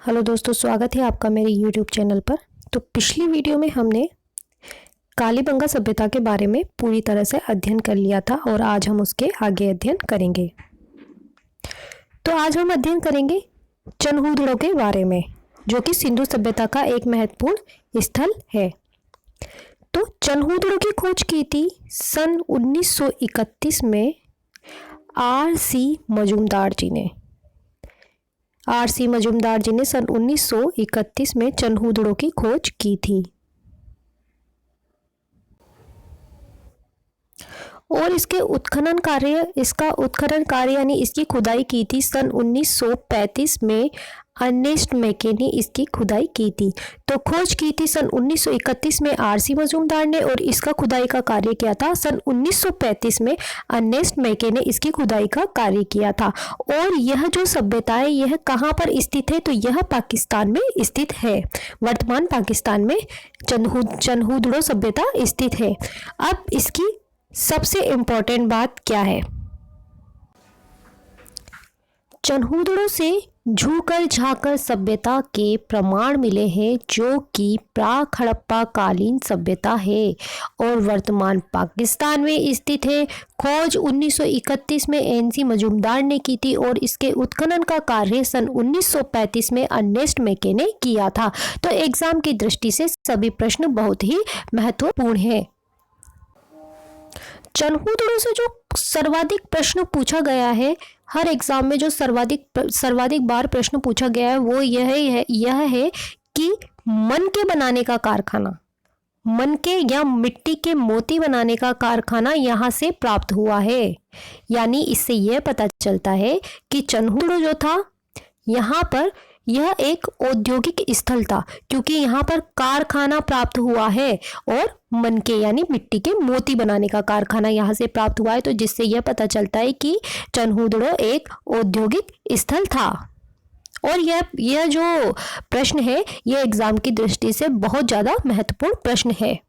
Hello दोस्तों, स्वागत है आपका मेरे यूट्यूब चैनल पर। तो पिछली वीडियो में हमने कालीबंगा सभ्यता के बारे में पूरी तरह से अध्ययन कर लिया था और आज हम उसके आगे अध्ययन करेंगे। तो आज हम अध्ययन करेंगे चनहूदड़ों के बारे में, जो कि सिंधु सभ्यता का एक महत्वपूर्ण स्थल है। तो चनहूदड़ों की खोज की थी सन 1931 में आर.सी. मजूमदार जी ने सन 1931 में चनहूदड़ों की खोज की थी और इसका उत्खनन कार्य यानी इसकी खुदाई की थी सन 1935 में अर्नेस्ट मैके ने इसकी खुदाई की थी। तो खोज की थी सन 1931 में आर.सी. मजूमदार ने और इसका खुदाई का कार्य किया था सन 1935 में अर्नेस्ट मैके ने इसकी खुदाई का कार्य किया था। और यह जो सभ्यता है यह कहाँ पर स्थित है? तो यह पाकिस्तान में स्थित है। वर्तमान पाकिस्तान में चनहूदड़ों सभ्यता स्थित है। अब इसकी सबसे इम्पोर्टेंट बात क्या है? चनहूदड़ों से झूकर झाकर सभ्यता के प्रमाण मिले हैं, जो कि प्राक हड़प्पा कालीन सभ्यता है और वर्तमान पाकिस्तान में स्थित है। खोज 1931 में एन.सी. मजूमदार ने की थी और इसके उत्खनन का कार्य सन 1935 में अर्नेस्ट मैके ने किया था। तो एग्जाम की दृष्टि से सभी प्रश्न बहुत ही महत्वपूर्ण है। चनहूदड़ों से जो सर्वाधिक प्रश्न पूछा गया है, हर एग्जाम में जो सर्वाधिक बार प्रश्न पूछा गया है वो यह है कि मन के बनाने का कारखाना, मन के या मिट्टी के मोती बनाने का कारखाना यहाँ से प्राप्त हुआ है। यानी इससे यह पता चलता है कि चनहूदड़ों जो था यहाँ पर यह एक औद्योगिक स्थल था, क्योंकि यहाँ पर कारखाना प्राप्त हुआ है और मन के यानी मिट्टी के मोती बनाने का कारखाना यहाँ से प्राप्त हुआ है। तो जिससे यह पता चलता है कि चनहूदड़ों एक औद्योगिक स्थल था। और यह जो प्रश्न है यह एग्जाम की दृष्टि से बहुत ज़्यादा महत्वपूर्ण प्रश्न है।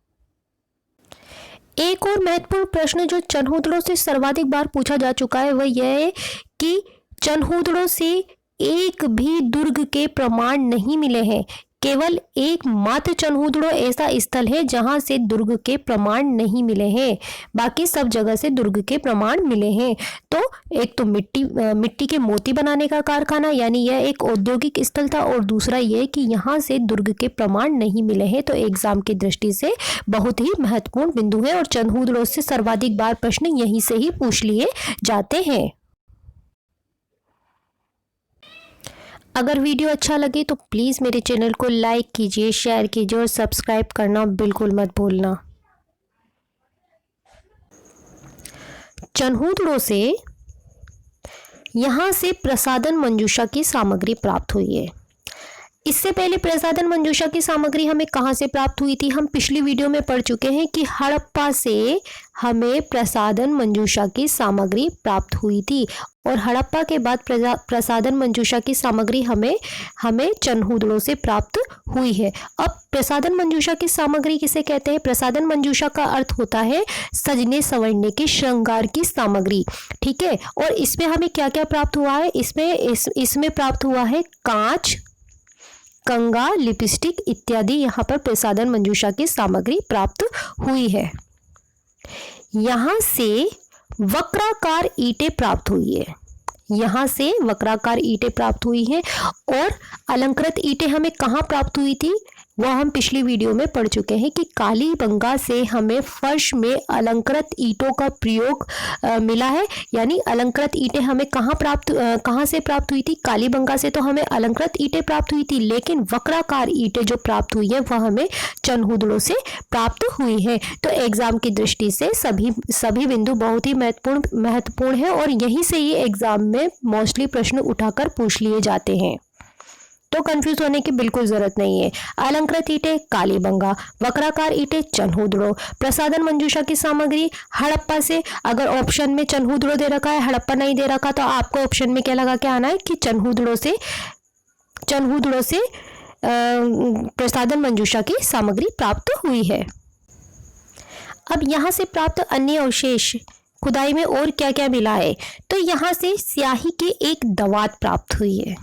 एक और महत्वपूर्ण प्रश्न जो चनहूदड़ों से सर्वाधिक बार पूछा जा चुका है वह यह है कि चनहूदड़ों से एक भी दुर्ग के प्रमाण नहीं मिले हैं। केवल एकमात्र चनहूदड़ों ऐसा स्थल है जहां से दुर्ग के प्रमाण नहीं मिले हैं, बाकी सब जगह से दुर्ग के प्रमाण मिले हैं। तो एक तो मिट्टी के मोती बनाने का कारखाना यानी यह एक औद्योगिक स्थल था, और दूसरा यह कि यहाँ से दुर्ग के प्रमाण नहीं मिले हैं। तो एग्जाम की दृष्टि से बहुत ही महत्वपूर्ण बिंदु है और चनहूदड़ों से सर्वाधिक बार प्रश्न यहीं से ही पूछ लिए जाते हैं। अगर वीडियो अच्छा लगे तो प्लीज़ मेरे चैनल को लाइक कीजिए, शेयर कीजिए और सब्सक्राइब करना बिल्कुल मत भूलना। चनहूदड़ों से यहाँ से प्रसादन मंजूषा की सामग्री प्राप्त हुई है। इससे पहले प्रसादन मंजूषा की सामग्री हमें कहाँ से प्राप्त हुई थी? हम पिछली वीडियो में पढ़ चुके हैं कि हड़प्पा से हमें प्रसादन मंजूषा की सामग्री प्राप्त हुई थी और हड़प्पा के बाद प्रसादन मंजूषा की सामग्री हमें चनहूदड़ों से प्राप्त हुई है। अब प्रसादन मंजूषा की सामग्री किसे कहते हैं? प्रसादन मंजूषा का अर्थ होता है सजने संवरने के श्रृंगार की सामग्री, ठीक है। और इसमें हमें क्या क्या प्राप्त हुआ है? इसमें प्राप्त हुआ है कांच, कंगा, लिपस्टिक इत्यादि यहाँ पर प्रसादन मंजूषा की सामग्री प्राप्त हुई है। यहाँ से वक्राकार ईंटें प्राप्त हुई है। यहाँ से वक्राकार ईंटें प्राप्त हुई हैं और अलंकृत ईंटें हमें कहाँ प्राप्त हुई थी? वह हम पिछली वीडियो में पढ़ चुके हैं कि कालीबंगा से हमें फर्श में अलंकृत ईंटों का प्रयोग मिला है। यानी अलंकृत ईंटें हमें कहाँ से प्राप्त हुई थी? कालीबंगा से तो हमें अलंकृत ईंटें प्राप्त हुई थी, लेकिन वक्राकार ईंटें जो प्राप्त हुई है वह हमें चनहूदड़ों से प्राप्त हुई है। तो एग्जाम की दृष्टि से सभी बिंदु बहुत ही महत्वपूर्ण है और यहीं से ही एग्जाम में मोस्टली प्रश्न उठाकर पूछ लिए जाते हैं। तो कंफ्यूज होने की बिल्कुल जरूरत नहीं है। अलंकृत ईंटें कालीबंगा, वक्राकार ईंटें चनहूदड़ों, प्रसादन मंजूषा की सामग्री हड़प्पा से। अगर ऑप्शन में चनहूदड़ों दे रखा है, हड़प्पा नहीं दे रखा, तो आपको ऑप्शन में क्या लगा के आना है कि चनहूदड़ों से प्रसादन मंजूषा की सामग्री प्राप्त हुई है। अब यहाँ से प्राप्त अन्य अवशेष खुदाई में और क्या क्या मिला है? तो यहाँ से स्याही की एक दवात प्राप्त हुई है।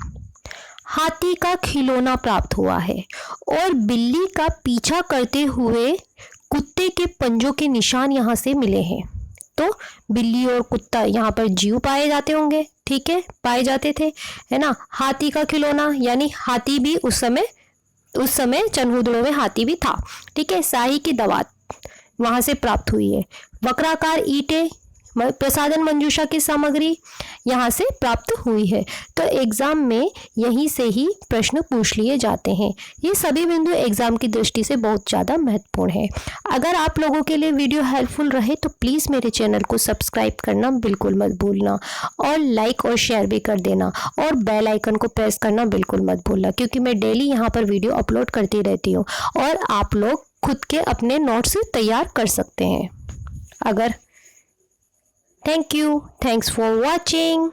हाथी का खिलौना प्राप्त हुआ है और बिल्ली का पीछा करते हुए कुत्ते के पंजों के निशान यहाँ से मिले हैं। तो बिल्ली और कुत्ता यहाँ पर जीव पाए जाते होंगे, ठीक है, पाए जाते थे, है ना। हाथी का खिलौना यानी हाथी भी उस समय चनहूदड़ों में हाथी भी था, ठीक है। शाही की दवात वहाँ से प्राप्त हुई है। वक्राकार ईंटें, प्रसाधन मंजूषा की सामग्री यहाँ से प्राप्त हुई है। तो एग्जाम में यहीं से ही प्रश्न पूछ लिए जाते हैं। ये सभी बिंदु एग्जाम की दृष्टि से बहुत ज़्यादा महत्वपूर्ण है। अगर आप लोगों के लिए वीडियो हेल्पफुल रहे तो प्लीज़ मेरे चैनल को सब्सक्राइब करना बिल्कुल मत भूलना और लाइक और शेयर भी कर देना और बेल आइकन को प्रेस करना बिल्कुल मत भूलना, क्योंकि मैं डेली यहाँ पर वीडियो अपलोड करती रहती हूँ और आप लोग खुद के अपने नोट्स तैयार कर सकते हैं। Thank you. Thanks for watching.